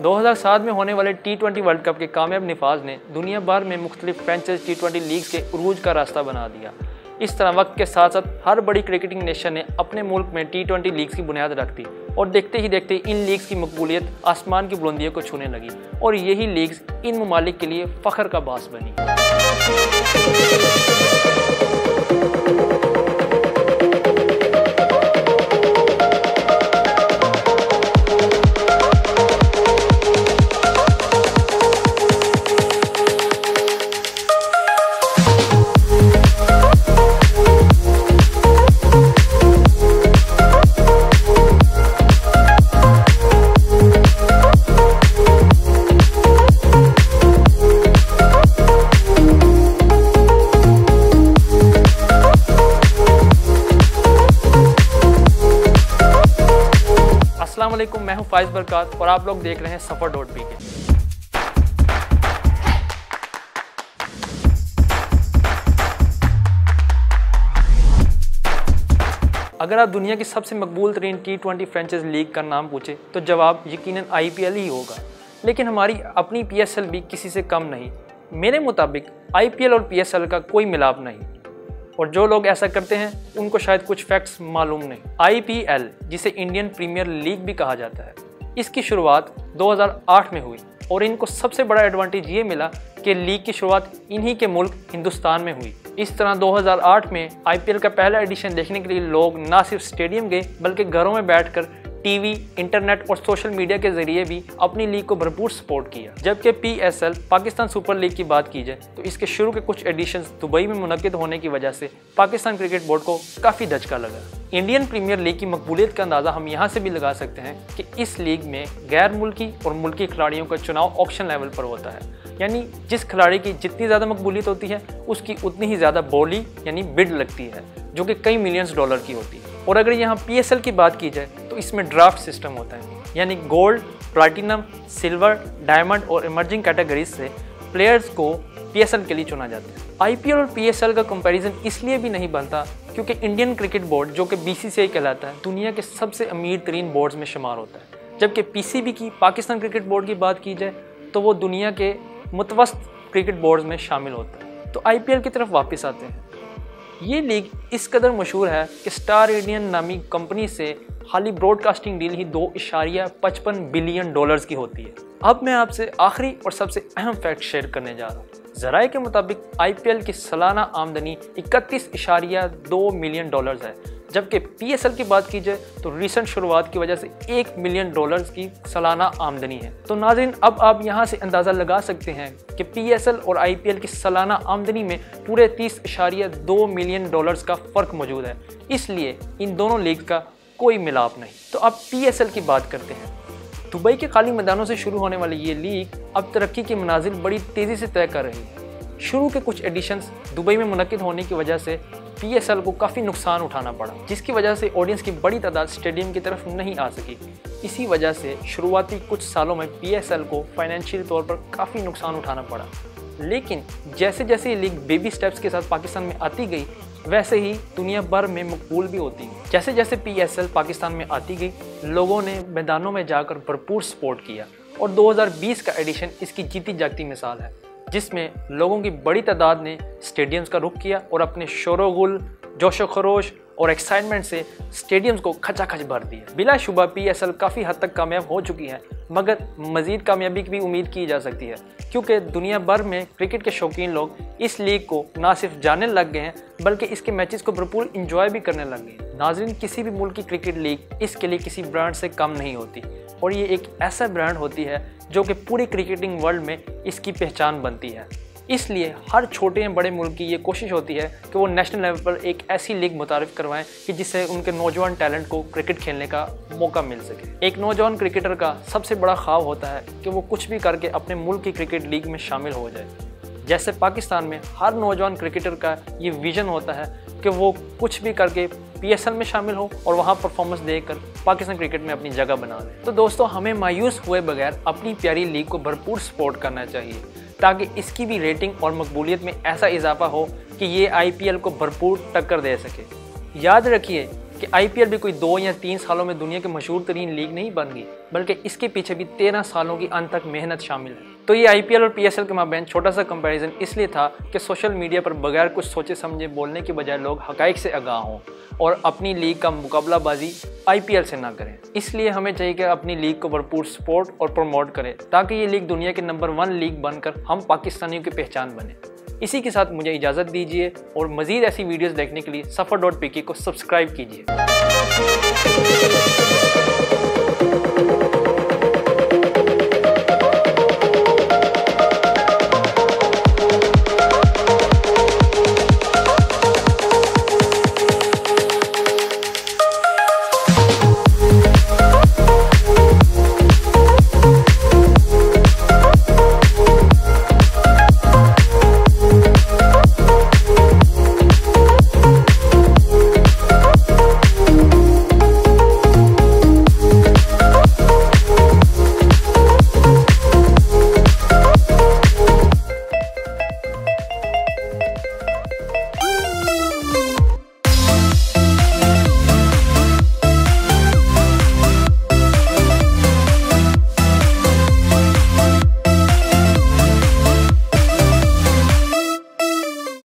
2007 में होने वाले T20 वर्ल्ड कप के कामयाब निफाज ने दुनिया भर में मुख्तलिफ फ्रेंचाइज T20 लीग्स के उरूज का रास्ता बना दिया। इस तरह वक्त के साथ साथ हर बड़ी क्रिकेटिंग नेशन ने अपने मुल्क में T20 लीग्स की बुनियाद रख दी और देखते ही देखते इन लीग्स की मकबूलियत आसमान की बुलंदियों को छूने लगी और यही लीग्स इन ममालिक के लिए फ़ख्र का बास बनी। अस्सलामुअलैकुम, मैं हूं फाइज बरकात और आप लोग देख रहे हैं सफर.pk। अगर आप दुनिया की सबसे मकबूल तरीन T20 फ्रेंचाइज लीग का नाम पूछे तो जवाब यकीनन IPL ही होगा, लेकिन हमारी अपनी PSL भी किसी से कम नहीं। मेरे मुताबिक IPL और PSL का कोई मिलाप नहीं, और जो लोग ऐसा करते हैं उनको शायद कुछ फैक्ट्स मालूम नहीं। IPL, जिसे इंडियन प्रीमियर लीग भी कहा जाता है, इसकी शुरुआत 2008 में हुई और इनको सबसे बड़ा एडवांटेज ये मिला कि लीग की शुरुआत इन्हीं के मुल्क हिंदुस्तान में हुई। इस तरह 2008 में IPL का पहला एडिशन देखने के लिए लोग ना सिर्फ स्टेडियम गए बल्कि घरों में बैठकर टीवी, इंटरनेट और सोशल मीडिया के जरिए भी अपनी लीग को भरपूर सपोर्ट किया। जबकि PSL पाकिस्तान सुपर लीग की बात की जाए तो इसके शुरू के कुछ एडिशंस दुबई में मुनक्किद होने की वजह से पाकिस्तान क्रिकेट बोर्ड को काफ़ी धचका लगा। इंडियन प्रीमियर लीग की मकबूलियत का अंदाज़ा हम यहाँ से भी लगा सकते हैं कि इस लीग में गैर मुल्की और मुल्की खिलाड़ियों का चुनाव ऑक्शन लेवल पर होता है, यानी जिस खिलाड़ी की जितनी ज़्यादा मकबूलियत होती है उसकी उतनी ही ज़्यादा बोली यानी बिड लगती है, जो कि कई मिलियंस डॉलर की होती है। और अगर यहाँ PSL की बात की जाए तो इसमें ड्राफ्ट सिस्टम होता है, यानी गोल्ड, प्लैटिनम, सिल्वर, डायमंड और इमर्जिंग कैटेगरीज से प्लेयर्स को PSL के लिए चुना जाता है। IPL और PSL का कंपैरिजन इसलिए भी नहीं बनता क्योंकि इंडियन क्रिकेट बोर्ड, जो कि BCCI कहलाता है, दुनिया के सबसे अमीर तरीन बोर्ड्स में शुमार होता है। जबकि PCB की, पाकिस्तान क्रिकेट बोर्ड की बात की जाए तो वो दुनिया के मुतवस्त क्रिकेट बोर्ड्स में शामिल होता है। तो IPL की तरफ वापस आते हैं। ये लीग इस कदर मशहूर है कि स्टार इंडियन नामी कंपनी से हाली ब्रॉडकास्टिंग डील ही $2.55 बिलियन की होती है। अब मैं आपसे आखिरी और सबसे अहम फैक्ट शेयर करने जा रहा हूँ। ज़राए के मुताबिक IPL की सालाना आमदनी $31.2 मिलियन है, जबकि PSL की बात की जाए तो रिसेंट शुरुआत की वजह से $1 मिलियन की सालाना आमदनी है। तो नाज़रीन, अब आप यहाँ से अंदाज़ा लगा सकते हैं कि PSL और IPL की सालाना आमदनी में पूरे $30.2 मिलियन का फ़र्क मौजूद है। इसलिए इन दोनों लीग का कोई मिलाप नहीं। तो अब PSL की बात करते हैं। दुबई के खाली मैदानों से शुरू होने वाली ये लीग अब तरक्की की मनाजिल बड़ी तेज़ी से तय कर रही है। शुरू के कुछ एडिशंस दुबई में मुनक्किद होने की वजह से PSL को काफ़ी नुकसान उठाना पड़ा, जिसकी वजह से ऑडियंस की बड़ी तादाद स्टेडियम की तरफ नहीं आ सकी। इसी वजह से शुरुआती कुछ सालों में PSL को फाइनेंशियल तौर पर काफ़ी नुकसान उठाना पड़ा। लेकिन जैसे जैसे ये लीग बेबी स्टेप्स के साथ पाकिस्तान में आती गई, वैसे ही दुनिया भर में मकबूल भी होती गई। जैसे जैसे PSL पाकिस्तान में आती गई, लोगों ने मैदानों में जाकर भरपूर सपोर्ट किया और 2020 का एडिशन इसकी जीती जागती मिसाल है, जिसमें लोगों की बड़ी तादाद ने स्टेडियम्स का रुख किया और अपने शोर-ओ-गुल, जोशो खरोश और एक्साइटमेंट से स्टेडियम्स को खचाखच भर दिया। बिलाशुबा PSL काफ़ी हद तक कामयाब हो चुकी है, मगर मज़ीद कामयाबी की भी उम्मीद की जा सकती है, क्योंकि दुनिया भर में क्रिकेट के शौकीन लोग इस लीग को ना सिर्फ जानने लग गए हैं बल्कि इसके मैचेस को भरपूर इंजॉय भी करने लग गए। नाज़रीन, किसी भी मुल्क की क्रिकेट लीग इसके लिए किसी ब्रांड से कम नहीं होती, और ये एक ऐसा ब्रांड होती है जो कि पूरी क्रिकेटिंग वर्ल्ड में इसकी पहचान बनती है। इसलिए हर छोटे या बड़े मुल्क की ये कोशिश होती है कि वो नेशनल लेवल पर एक ऐसी लीग मुतारिफ करवाएं कि जिससे उनके नौजवान टैलेंट को क्रिकेट खेलने का मौका मिल सके। एक नौजवान क्रिकेटर का सबसे बड़ा ख्वाब होता है कि वो कुछ भी करके अपने मुल्क की क्रिकेट लीग में शामिल हो जाए। जैसे पाकिस्तान में हर नौजवान क्रिकेटर का ये विज़न होता है कि वो कुछ भी करके PSL में शामिल हो और वहाँ परफॉर्मेंस देकर पाकिस्तान क्रिकेट में अपनी जगह बना ले। तो दोस्तों, हमें मायूस हुए बगैर अपनी प्यारी लीग को भरपूर सपोर्ट करना चाहिए, ताकि इसकी भी रेटिंग और मकबूलियत में ऐसा इजाफा हो कि ये IPL को भरपूर टक्कर दे सके। याद रखिए कि IPL भी कोई 2 या 3 सालों में दुनिया की मशहूर तरीन लीग नहीं बन गई, बल्कि इसके पीछे भी 13 सालों की अनथक मेहनत शामिल है। तो ये IPL और PSL के माबैन छोटा सा कंपैरिजन इसलिए था कि सोशल मीडिया पर बगैर कुछ सोचे समझे बोलने के बजाय लोग हकाइक से आगाह हों और अपनी लीग का मुकाबलाबाजी IPL से ना करें। इसलिए हमें चाहिए कि अपनी लीग को भरपूर सपोर्ट और प्रमोट करें ताकि ये लीग दुनिया के नंबर 1 लीग बनकर हम पाकिस्तानियों की पहचान बने। इसी के साथ मुझे इजाज़त दीजिए और मज़ीद ऐसी वीडियोस देखने के लिए सफ़र.pk को सब्सक्राइब कीजिए।